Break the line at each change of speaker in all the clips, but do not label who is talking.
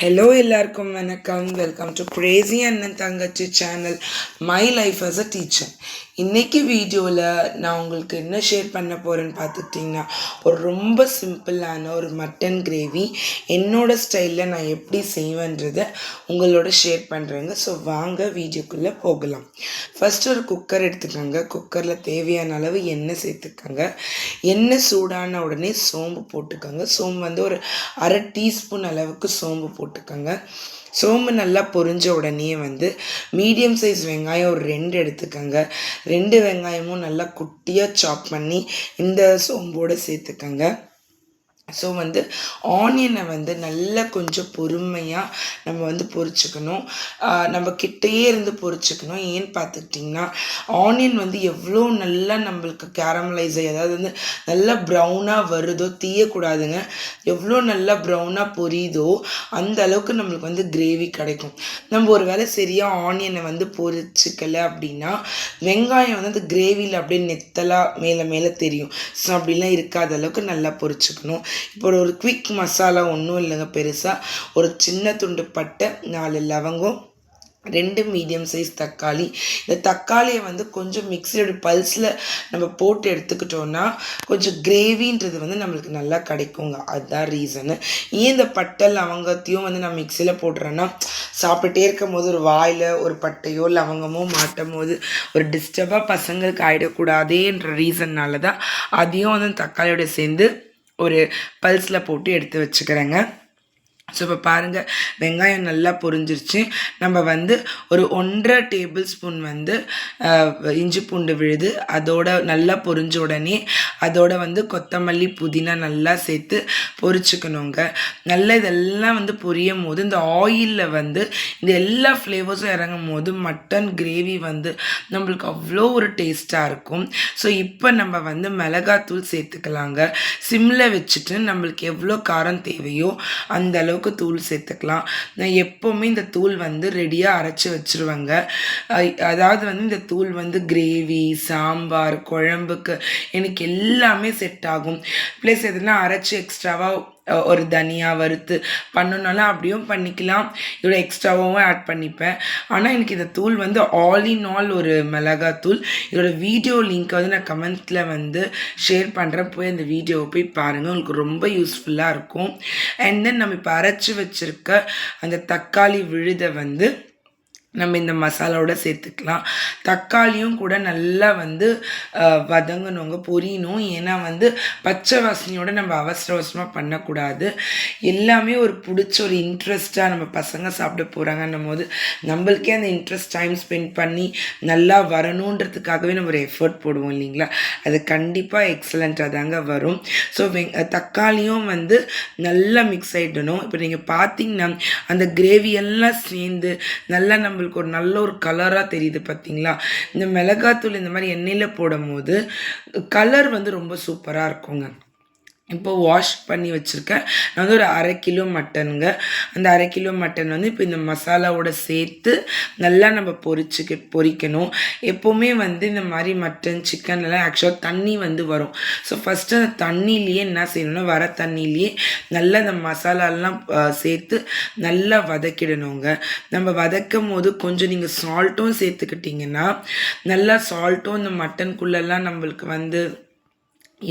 Hello எல்லாருக்கும் வணக்கம். Welcome to crazy அண்ணன் தங்கச்சி channel my life as a teacher. இன்றைக்கி வீடியோவில் நான் உங்களுக்கு என்ன ஷேர் பண்ண போகிறேன்னு பார்த்துக்கிட்டிங்கன்னா, ஒரு ரொம்ப சிம்பிளான ஒரு மட்டன் கிரேவி என்னோடய ஸ்டைலில் நான் எப்படி செய்வேன்றதை உங்களோட ஷேர் பண்ணுறேங்க. ஸோ வாங்க வீடியோக்குள்ளே போகலாம். ஃபஸ்ட்டு ஒரு குக்கர் எடுத்துக்கோங்க. குக்கரில் தேவையான அளவு எண்ணெய் சேர்த்துக்கோங்க. எண்ணெய் சூடான உடனே சோம்பு போட்டுக்கோங்க. சோம்பு வந்து ஒரு அரை டீஸ்பூன் அளவுக்கு சோம்பு போட்டுக்கோங்க. சோம்பு நல்லா பொரிஞ்ச உடனே வந்து மீடியம் சைஸ் வெங்காயம் ஒரு 2 எடுத்துக்கோங்க. 2 வெங்காயமும் நல்லா குட்டியாக சாப் பண்ணி இந்த சோம்போடு சேர்த்துக்கோங்க. ஸோ வந்து ஆனியனை வந்து நல்லா கொஞ்சம் பொறுமையாக நம்ம வந்து பொரிச்சுக்கணும். நம்ம கிட்டேயே இருந்து பொரிச்சுக்கணும். ஏன்னு பார்த்துக்கிட்டிங்கன்னா, ஆனியன் வந்து எவ்வளோ நல்லா நம்மளுக்கு கேரமலைஸ் ஆகி, அதாவது வந்து நல்லா ப்ரௌனாக வருதோ, தீயக்கூடாதுங்க. எவ்வளோ நல்லா ப்ரௌனாக பொரியுதோ அந்த அளவுக்கு நம்மளுக்கு வந்து கிரேவி கிடைக்கும். நம்ம ஒரு வேளை சரியாக ஆனியனை வந்து பொரிச்சிக்கலை அப்படின்னா வெங்காயம் வந்து அந்த கிரேவியில் அப்படியே நெத்தலாக மேலே மேலே தெரியும். ஸோ அப்படிலாம் இருக்காத அளவுக்கு நல்லா பொரிச்சுக்கணும். இப்போ ஒரு குவிக் மசாலா ஒன்றும் இல்லைங்க. பெருசாக ஒரு சின்ன துண்டு பட்டை, 4 லவங்கம், 2 மீடியம் சைஸ் தக்காளி. இந்த தக்காளியை வந்து கொஞ்சம் மிக்சியோட பல்ஸில் நம்ம போட்டு எடுத்துக்கிட்டோன்னா கொஞ்சம் கிரேவின்றது வந்து நம்மளுக்கு நல்லா கிடைக்குங்க. அதுதான் ரீசனு. ஏன் இந்த பட்டை லவங்கத்தையும் வந்து நான் மிக்சியில் போடுறேன்னா, சாப்பிட்டுட்டே இருக்கும் போது ஒரு வாயில் ஒரு பட்டையோ லவங்கமோ மாட்டும் போது ஒரு டிஸ்டர்பாக பசங்களுக்கு ஆகிடக்கூடாதேன்ற ரீசன்னால தான் அதையும் வந்து தக்காளியோட சேர்ந்து ஒரு பல்ஸில் போட்டு எடுத்து வச்சுக்கிறேங்க. ஸோ இப்போ பாருங்கள், வெங்காயம் நல்லா பொரிஞ்சிருச்சு. நம்ம வந்து ஒரு 1.5 டேபிள் ஸ்பூன் வந்து இஞ்சி பூண்டு விழுது அதோட நல்லா பொரிஞ்ச உடனே அதோட வந்து கொத்தமல்லி புதினா நல்லா சேர்த்து பொரிச்சுக்கணுங்க. நல்லா இதெல்லாம் வந்து பொரியும் போது இந்த ஆயிலில் வந்து இந்த எல்லா ஃப்ளேவர்ஸும் இறங்கும் போது மட்டன் கிரேவி வந்து நம்மளுக்கு அவ்வளோ ஒரு டேஸ்ட்டாக இருக்கும். ஸோ இப்போ நம்ம வந்து மிளகாத்தூள் சேர்த்துக்கலாங்க. சிம்மில் வச்சுட்டு நம்மளுக்கு எவ்வளோ காரம் தேவையோ அந்த அளவுக்கு தூள் சேர்த்துக்கலாம். நான் எப்போவுமே இந்த தூள் வந்து ரெடியாக அரைச்சி வச்சுருவேங்க. அதாவது வந்து இந்த தூள் வந்து கிரேவி, சாம்பார், குழம்புக்கு எனக்கு எல்லாமே செட் ஆகும். ப்ளஸ் எதுனா அரைச்சி எக்ஸ்ட்ராவாக ஒரு தனியா வறுத்து பண்ணணுன்னாலும் அப்படியும் பண்ணிக்கலாம். இதோட எக்ஸ்ட்ராவும் ஆட் பண்ணிப்பேன். ஆனால் எனக்கு இந்த தூள் வந்து ஆல் இன் ஆல் ஒரு மிளகாத்தூள். இதோட வீடியோ லிங்க் வந்து நான் கமெண்ட்டில் வந்து ஷேர் பண்ணுறேன். போய் அந்த வீடியோவை போய் பாருங்கள், உங்களுக்கு ரொம்ப யூஸ்ஃபுல்லாக இருக்கும். அண்ட் தென் நம்ம இப்போ அரைச்சி வச்சுருக்க அந்த தக்காளி விழுதை வந்து நம்ம இந்த மசாலாவோட சேர்த்துக்கலாம். தக்காளியும் கூட நல்லா வந்து வதங்கணுங்க, பொரியணும். ஏன்னா வந்து பச்சை வாசனையோடு நம்ம அவசர அவசரமாக பண்ணக்கூடாது. எல்லாமே ஒரு பிடிச்ச ஒரு இன்ட்ரெஸ்ட்டாக நம்ம பசங்க சாப்பிட போகிறாங்கன்னும் போது நம்மளுக்கே அந்த இன்ட்ரெஸ்ட் டைம் ஸ்பெண்ட் பண்ணி நல்லா வரணுன்றதுக்காகவே நம்ம ஒரு எஃபர்ட் போடுவோம் இல்லைங்களா? அது கண்டிப்பாக எக்ஸலண்ட்டாக தாங்க வரும். ஸோ தக்காளியும் வந்து நல்லா மிக்ஸ் ஆகிடணும். இப்போ நீங்கள் பார்த்தீங்கன்னா அந்த கிரேவியெல்லாம் சேர்ந்து நல்லா நம்மளுக்கு ஒரு நல்ல ஒரு கலராக தெரியுது பார்த்தீங்களா? இந்த மிளகாத்தூள் இந்த மாதிரி எண்ணெயில் போடும் போது கலர் வந்து ரொம்ப சூப்பராக இருக்குங்க. இப்போ வாஷ் பண்ணி வச்சுருக்கேன் நான் வந்து ஒரு 1/2 கிலோ மட்டனுங்க. அந்த 1/2 கிலோ மட்டன் வந்து இப்போ இந்த மசாலாவோட சேர்த்து நல்லா நம்ம பொரிக்கணும். எப்போவுமே வந்து இந்த மாதிரி மட்டன் சிக்கன்லாம் ஆக்சுவலாக தண்ணி வந்து வரும். ஸோ ஃபஸ்ட்டு அந்த தண்ணியிலேயே என்ன செய்யணும்னா, வர தண்ணியிலேயே நல்லா இந்த மசாலாலாம் சேர்த்து நல்லா வதக்கிடணுங்க. நம்ம வதக்கும் போது கொஞ்சம் நீங்கள் சால்ட்டும் சேர்த்துக்கிட்டிங்கன்னா நல்லா சால்ட்டும் இந்த மட்டனுக்குள்ளெல்லாம் நம்மளுக்கு வந்து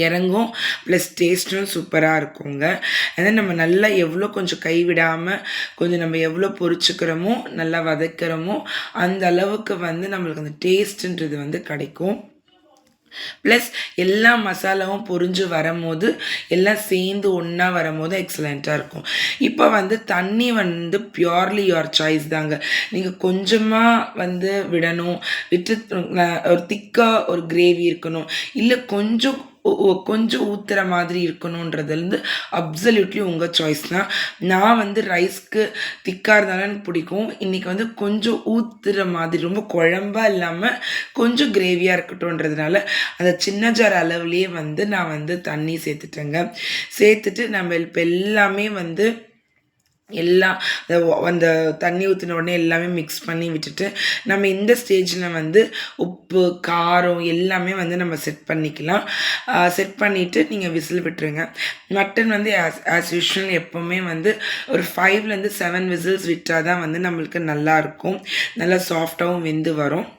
இறங்கும். ப்ளஸ் டேஸ்ட்டும் சூப்பராக இருக்குங்க. அதனால் நம்ம நல்லா எவ்வளோ கொஞ்சம் கைவிடாமல் கொஞ்சம் நம்ம எவ்வளோ பொரிச்சுக்கிறோமோ நல்லா வதக்கிறோமோ அந்த அளவுக்கு வந்து நம்மளுக்கு அந்த டேஸ்ட்டுன்றது வந்து கிடைக்கும். ப்ளஸ் எல்லா மசாலாவும் பொரிஞ்சு வரும்போது எல்லாம் சேர்ந்து ஒன்றா வரும்போது எக்ஸலண்ட்டாக இருக்கும். இப்போ வந்து தண்ணி வந்து பியூர்லி யுவர் சாய்ஸ் தாங்க. நீங்கள் கொஞ்சமாக வந்து விடணும், விட்டு ஒரு திக்காக ஒரு கிரேவி இருக்கணும், இல்லை கொஞ்சம் ஊற்றுற மாதிரி இருக்கணுன்றதுலேருந்து அப்சல்யூட்லி உங்கள் சாய்ஸ் தான். நான் வந்து ரைஸ்க்கு திக்காக இருந்தாலும் எனக்கு பிடிக்கும். இன்றைக்கி வந்து கொஞ்சம் ஊற்றுற மாதிரி ரொம்ப குழம்பாக இல்லாமல் கொஞ்சம் கிரேவியாக இருக்கட்டும்ன்றதுனால அந்த சின்ன ஜார் அளவுலேயே வந்து நான் வந்து தண்ணி சேர்த்துட்டேங்க. சேர்த்துட்டு நம்ம இப்போ எல்லாமே வந்து எல்லாம் அந்த தண்ணி ஊற்றின உடனே எல்லாமே மிக்ஸ் பண்ணி விட்டுட்டு நம்ம இந்த ஸ்டேஜில் வந்து உப்பு காரம் எல்லாமே வந்து நம்ம செட் பண்ணிக்கலாம். செட் பண்ணிவிட்டு நீங்கள் விசில் விட்டுருங்க. மட்டன் வந்து ஆஸ் யூஷுவல் எப்போவுமே வந்து ஒரு 5லேருந்து 7 விசில்ஸ் விட்டால் தான் வந்து நம்மளுக்கு நல்லாயிருக்கும், நல்லா சாஃப்டாகவும் வெந்து வரும்.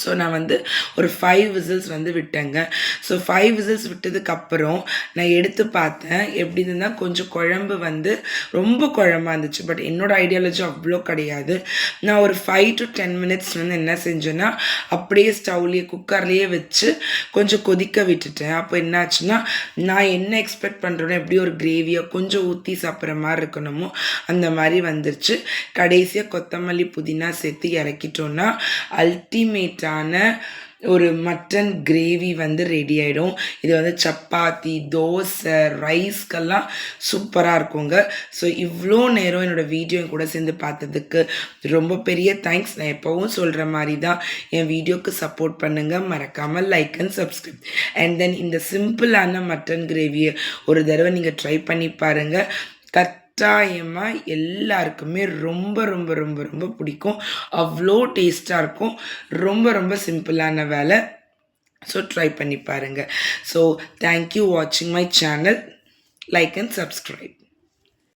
ஸோ நான் வந்து ஒரு 5 விசில்ஸ் வந்து விட்டேங்க. ஸோ 5 விசில்ஸ் விட்டதுக்கப்புறம் நான் எடுத்து பார்த்தேன். எப்படி இருந்ததுன்னா கொஞ்சம் குழம்பு வந்து ரொம்ப குழம்பா இருந்துச்சு. பட் என்னோடய ஐடியாலஜி அவ்வளோ கிடையாது. நான் ஒரு 5 to 10 மினிட்ஸ் வந்து என்ன செஞ்சேன்னா அப்படியே ஸ்டவ்லேயே குக்கர்லேயே வச்சு கொஞ்சம் கொதிக்க விட்டுட்டேன். அப்போ என்னாச்சுன்னா நான் என்ன எக்ஸ்பெக்ட் பண்ணுறேனோ எப்படி ஒரு கிரேவியாக கொஞ்சம் ஊற்றி சாப்பிட்ற மாதிரி இருக்கணுமோ அந்த மாதிரி வந்துருச்சு. கடைசியாக கொத்தமல்லி புதினா சேர்த்து இறக்கிட்டோன்னா அல்டிமேட்டான ஒரு மட்டன் கிரேவி வந்து ரெடி ஆகிடும். இது வந்து சப்பாத்தி தோசை ரைஸ்க்கெல்லாம் சூப்பராக இருக்குங்க. ஸோ இவ்வளோ நேரம் என்னோடய வீடியோ கூட சேர்ந்து பார்த்ததுக்கு ரொம்ப பெரிய தேங்க்ஸ். நான் எப்போவும் சொல்கிற மாதிரி தான் என் வீடியோக்கு சப்போர்ட் பண்ணுங்கள், மறக்காமல் like and subscribe. And then இந்த சிம்பிளான மட்டன் கிரேவியை ஒரு தடவை நீங்கள் ட்ரை பண்ணி பாருங்கள். கட்டாயமாக எல்லாருக்குமே ரொம்ப ரொம்ப ரொம்ப ரொம்ப பிடிக்கும். அவ்வளோ டேஸ்ட்டாக இருக்கும். ரொம்ப ரொம்ப சிம்பிளான வேலை. ஸோ ட்ரை பண்ணி பாருங்கள். ஸோ தேங்க்யூ வாட்சிங் my channel. Like and subscribe.